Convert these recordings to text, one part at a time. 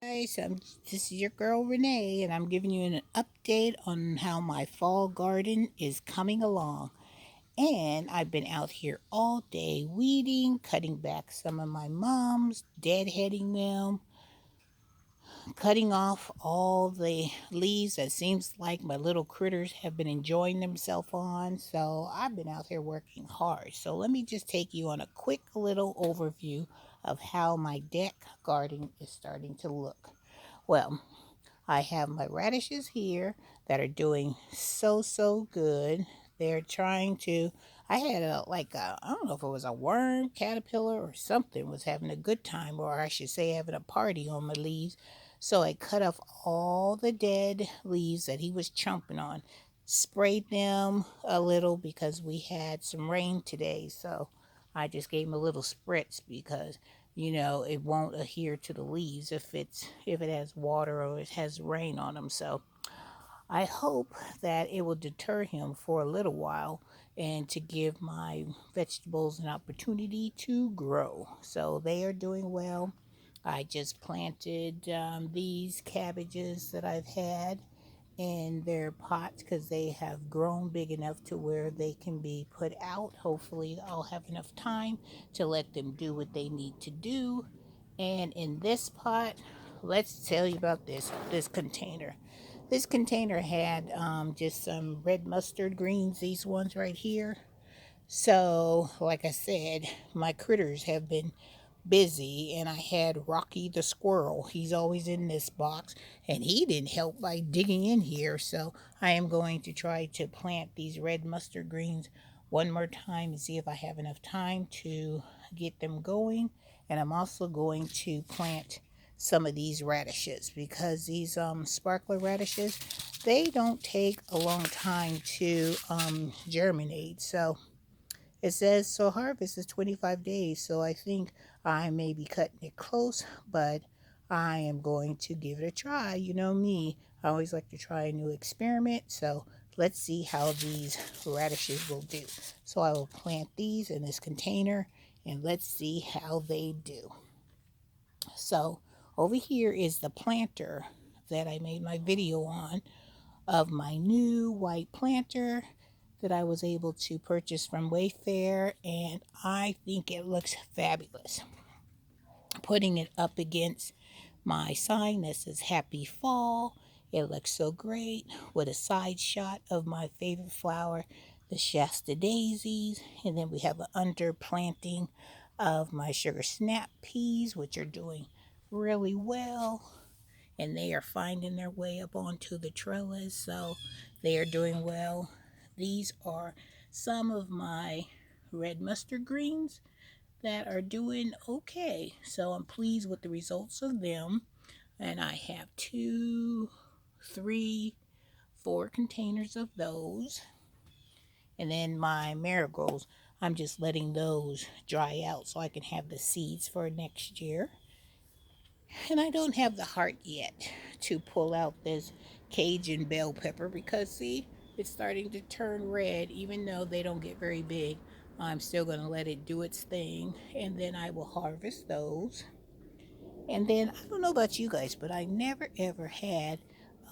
Guys, this is your girl Renee, and I'm giving you an update on how my fall garden is coming along. And I've been out here all day weeding, cutting back some of my mums, deadheading them, cutting off all the leaves that seems like my little critters have been enjoying themselves on. So I've been out here working hard. So let me just take you on a quick little overview of how my deck garden is starting to look. Well, I have my radishes here that are doing so good. They're trying to. I had I don't know if it was a worm, caterpillar, or something was having a good time, or I should say having a party on my leaves. So I cut off all the dead leaves that he was chomping on, sprayed them a little because we had some rain today. So I just gave him a little spritz because it won't adhere to the leaves if it has water or it has rain on them. So I hope that it will deter him for a little while and to give my vegetables an opportunity to grow. So they are doing well. I just planted these cabbages that I've had in their pots because they have grown big enough to where they can be put out. Hopefully, I'll have enough time to let them do what they need to do. And in this pot, let's tell you about this container. This container had just some red mustard greens, these ones right here. So, like I said, my critters have been busy, and I had Rocky the squirrel. He's always in this box, and he didn't help by digging in here. So I am going to try to plant these red mustard greens one more time and see if I have enough time to get them going. And I'm also going to plant some of these radishes because these sparkler radishes, they don't take a long time to germinate. So it says so harvest is 25 days, so I think I may be cutting it close, but I am going to give it a try. You know me, I always like to try a new experiment, so let's see how these radishes will do. So I will plant these in this container and let's see how they do. So over here is the planter that I made my video on of my new white planter that I was able to purchase from Wayfair, and I think it looks fabulous. Putting it up against my sign that says Happy Fall, it looks so great with a side shot of my favorite flower, the Shasta daisies, and then we have an underplanting of my sugar snap peas, which are doing really well, and they are finding their way up onto the trellis, so they are doing well. These are some of my red mustard greens that are doing okay, so I'm pleased with the results of them. And I have two, three, four containers of those. And then my marigolds, I'm just letting those dry out so I can have the seeds for next year. And I don't have the heart yet to pull out this Cajun bell pepper because, see, it's starting to turn red. Even though they don't get very big, I'm still going to let it do its thing. And then I will harvest those. And then, I don't know about you guys, but I never ever had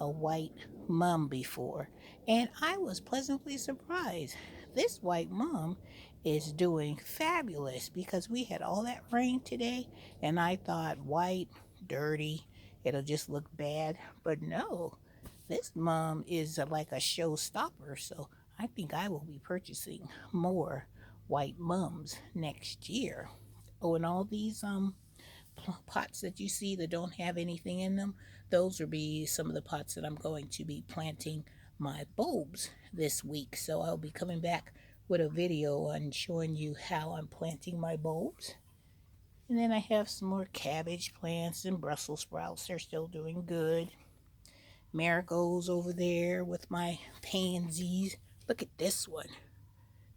a white mum before. And I was pleasantly surprised. This white mum is doing fabulous because we had all that rain today. And I thought white, dirty, it'll just look bad. But no, this mum is like a showstopper. So I think I will be purchasing more white mums next year. Oh, and all these pots that you see that don't have anything in them, those will be some of the pots that I'm going to be planting my bulbs this week. So I'll be coming back with a video on showing you how I'm planting my bulbs. And then I have some more cabbage plants and Brussels sprouts. They're still doing good. Marigolds over there with my pansies. Look at this one.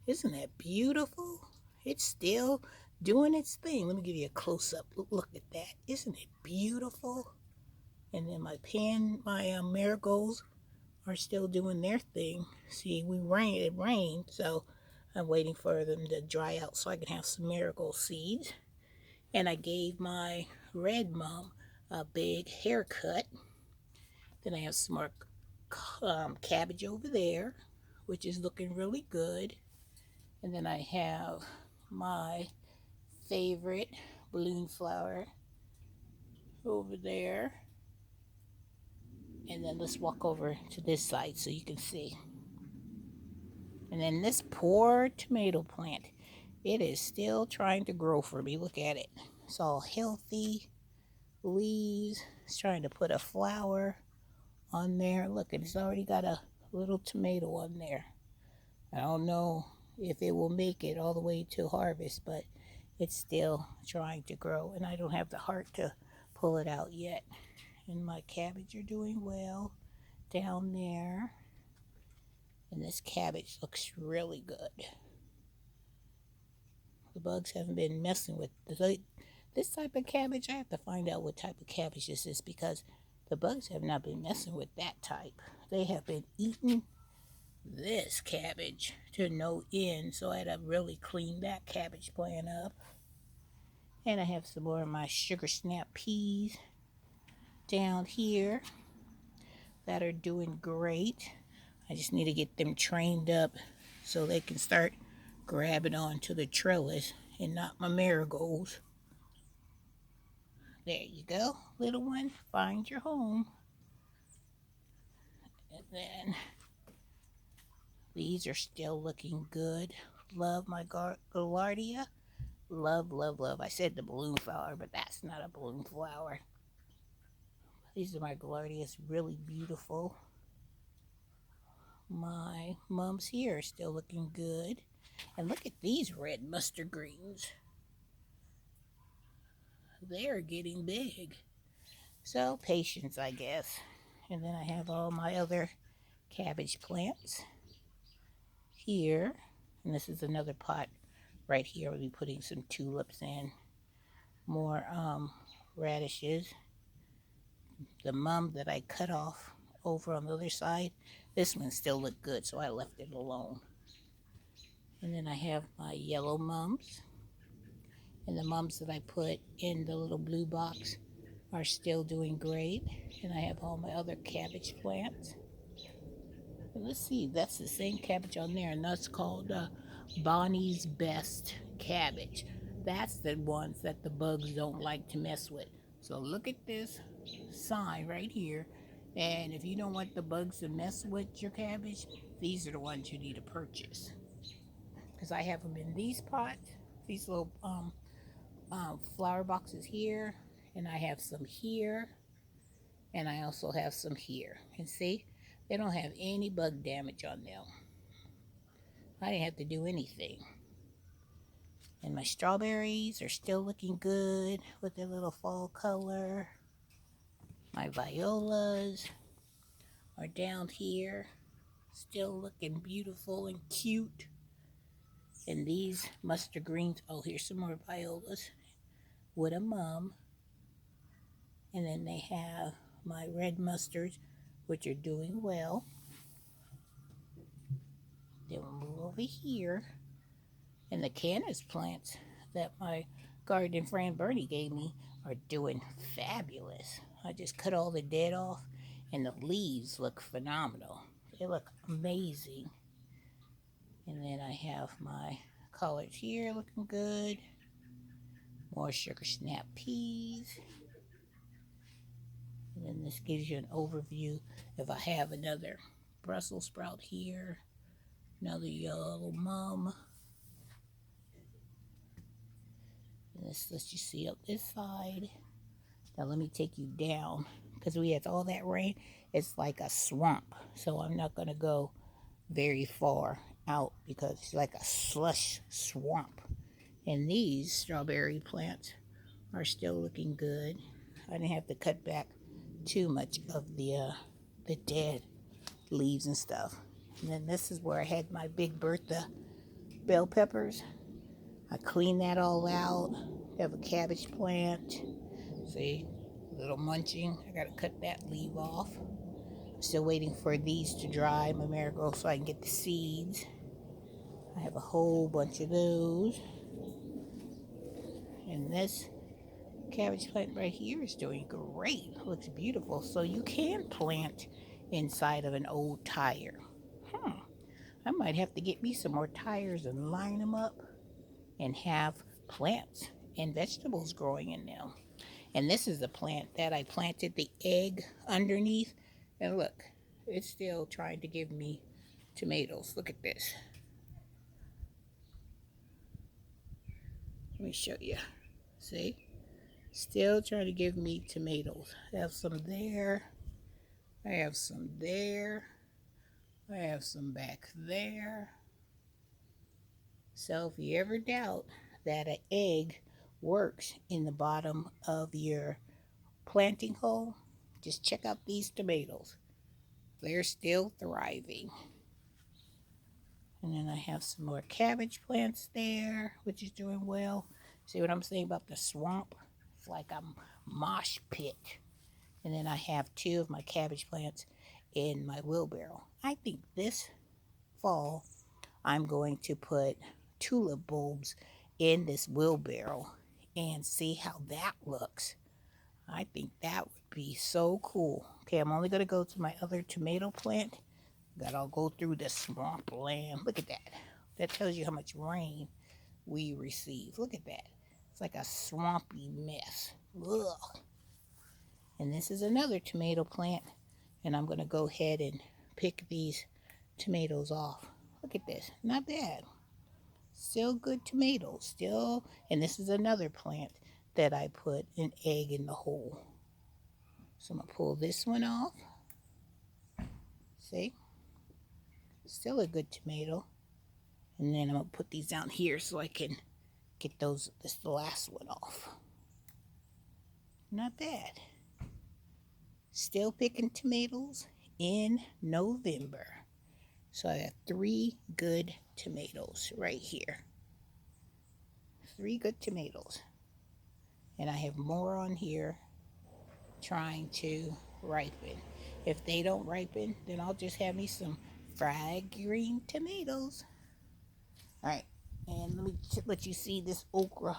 Isn't that beautiful? It's still doing its thing. Let me give you a close up. Look at that. Isn't it beautiful? And then my marigolds are still doing their thing. See, it rained, so I'm waiting for them to dry out so I can have some marigold seeds. And I gave my red mum a big haircut. Then I have some more cabbage over there, which is looking really good. And then I have my favorite balloon flower over there. And then let's walk over to this side so you can see. And then this poor tomato plant, it is still trying to grow for me. Look at it. It's all healthy leaves. It's trying to put a flower on there. Look, it's already got a little tomato on there. I don't know if it will make it all the way to harvest, but it's still trying to grow, and I don't have the heart to pull it out yet. And my cabbage are doing well down there. And this cabbage looks really good. The bugs haven't been messing with this type of cabbage. I have to find out what type of cabbage this is because the bugs have not been messing with that type. They have been eating this cabbage to no end, so I had to really clean that cabbage plant up. And I have some more of my sugar snap peas down here that are doing great. I just need to get them trained up so they can start grabbing onto the trellis and not my marigolds. There you go, little one, find your home. And then these are still looking good. Love my gaillardia. Love, love, love. I said the balloon flower, but that's not a balloon flower. These are my gaillardias, really beautiful. My mums here are still looking good. And look at these red mustard greens. They're getting big. So patience, I guess. And then I have all my other cabbage plants here. And this is another pot right here. We'll be putting some tulips in. More radishes. The mum that I cut off over on the other side, this one still looked good, so I left it alone. And then I have my yellow mums. And the mums that I put in the little blue box are still doing great. And I have all my other cabbage plants. And let's see, that's the same cabbage on there, and that's called Bonnie's Best Cabbage. That's the ones that the bugs don't like to mess with. So look at this sign right here. And if you don't want the bugs to mess with your cabbage, these are the ones you need to purchase. Because I have them in these pots, these little flower boxes here, and I have some here, and I also have some here. And see, they don't have any bug damage on them. I didn't have to do anything. And my strawberries are still looking good with their little fall color. My violas are down here, still looking beautiful and cute. And these mustard greens, oh, here's some more violas with a mum. And then they have my red mustards, which are doing well. Then we'll move over here. And the Canis plants that my garden friend Bernie gave me are doing fabulous. I just cut all the dead off, and the leaves look phenomenal. They look amazing. And then I have my collards here looking good. More sugar snap peas. And then this gives you an overview if I have another Brussels sprout here, another yellow mum. And this lets you see up this side. Now let me take you down because we had all that rain. It's like a swamp, so I'm not going to go very far out because it's like a slush swamp. And these strawberry plants are still looking good. I didn't have to cut back too much of the dead leaves and stuff. And then this is where I had my Big Bertha bell peppers. I cleaned that all out. Have a cabbage plant. See, a little munching. I gotta cut that leaf off. Still waiting for these to dry, my marigolds, so I can get the seeds. I have a whole bunch of those. And this Cabbage plant right here is doing great. Looks beautiful. So you can plant inside of an old tire. Hmm. I might have to get me some more tires and line them up and have plants and vegetables growing in them. And this is the plant that I planted the egg underneath. And look, it's still trying to give me tomatoes. Look at this. Let me show you. See? Still trying to give me tomatoes. I have some there. I have some there. I have some back there. So if you ever doubt that an egg works in the bottom of your planting hole, just check out these tomatoes. They're still thriving. And then I have some more cabbage plants there, which is doing well. See what I'm saying about the swamp? It's like a mosh pit. And then I have 2 of my cabbage plants in my wheelbarrow. I think this fall I'm going to put tulip bulbs in this wheelbarrow and see how that looks. I think that would be so cool. Okay, I'm only going to go to my other tomato plant. Gotta go through the swamp land. Look at that. That tells you how much rain we receive. Look at that. It's like a swampy mess. Ugh. And this is another tomato plant. And I'm going to go ahead and pick these tomatoes off. Look at this. Not bad. Still good tomatoes. Still. And this is another plant that I put an egg in the hole. So I'm going to pull this one off. See? Still a good tomato. And then I'm going to put these down here so I can get this last one off. Not bad. Still picking tomatoes in November. So I have 3 good tomatoes right here. 3 good tomatoes. And I have more on here trying to ripen. If they don't ripen, then I'll just have me some fried green tomatoes. All right, and let me let you see this okra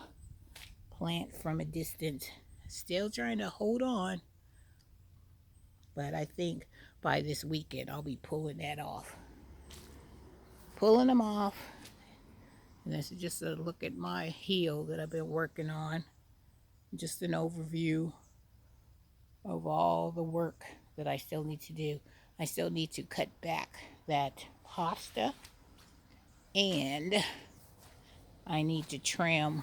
plant from a distance. Still trying to hold on, but I think by this weekend I'll be pulling that off. Pulling them off. And this is just a look at my heel that I've been working on. Just an overview of all the work that I still need to do. I still need to cut back that hosta, and I need to trim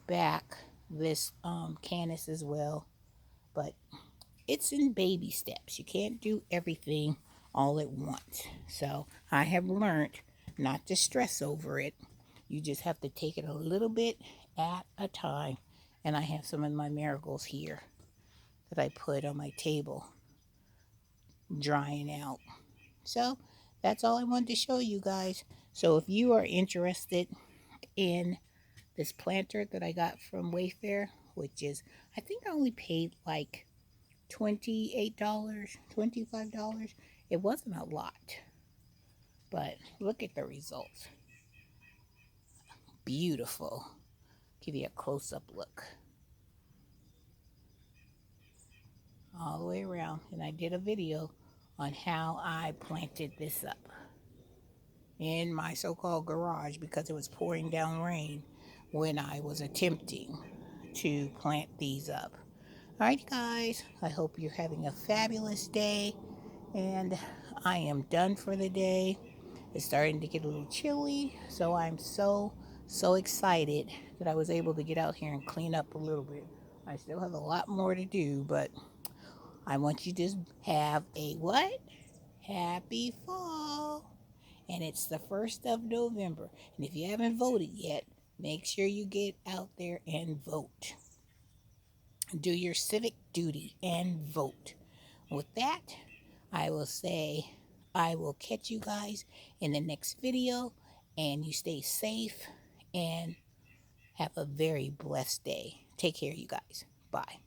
back this canis as well. But it's in baby steps. You can't do everything all at once. So I have learned not to stress over it. You just have to take it a little bit at a time. And I have some of my marigolds here that I put on my table drying out. So that's all I wanted to show you guys. So if you are interested in this planter that I got from Wayfair, which is, I think I only paid like $28, $25. It wasn't a lot, but look at the results. Beautiful. Give you a close-up look all the way around. And I did a video on how I planted this up in my so-called garage because it was pouring down rain when I was attempting to plant these up. All right, guys, I hope you're having a fabulous day, and I am done for the day. It's starting to get a little chilly, so I'm so excited that I was able to get out here and clean up a little bit. I still have a lot more to do, but I want you to have a what? Happy fall. And it's the 1st of November. And if you haven't voted yet, make sure you get out there and vote. Do your civic duty and vote. With that, I will say I will catch you guys in the next video, and you stay safe and have a very blessed day. Take care, you guys. Bye.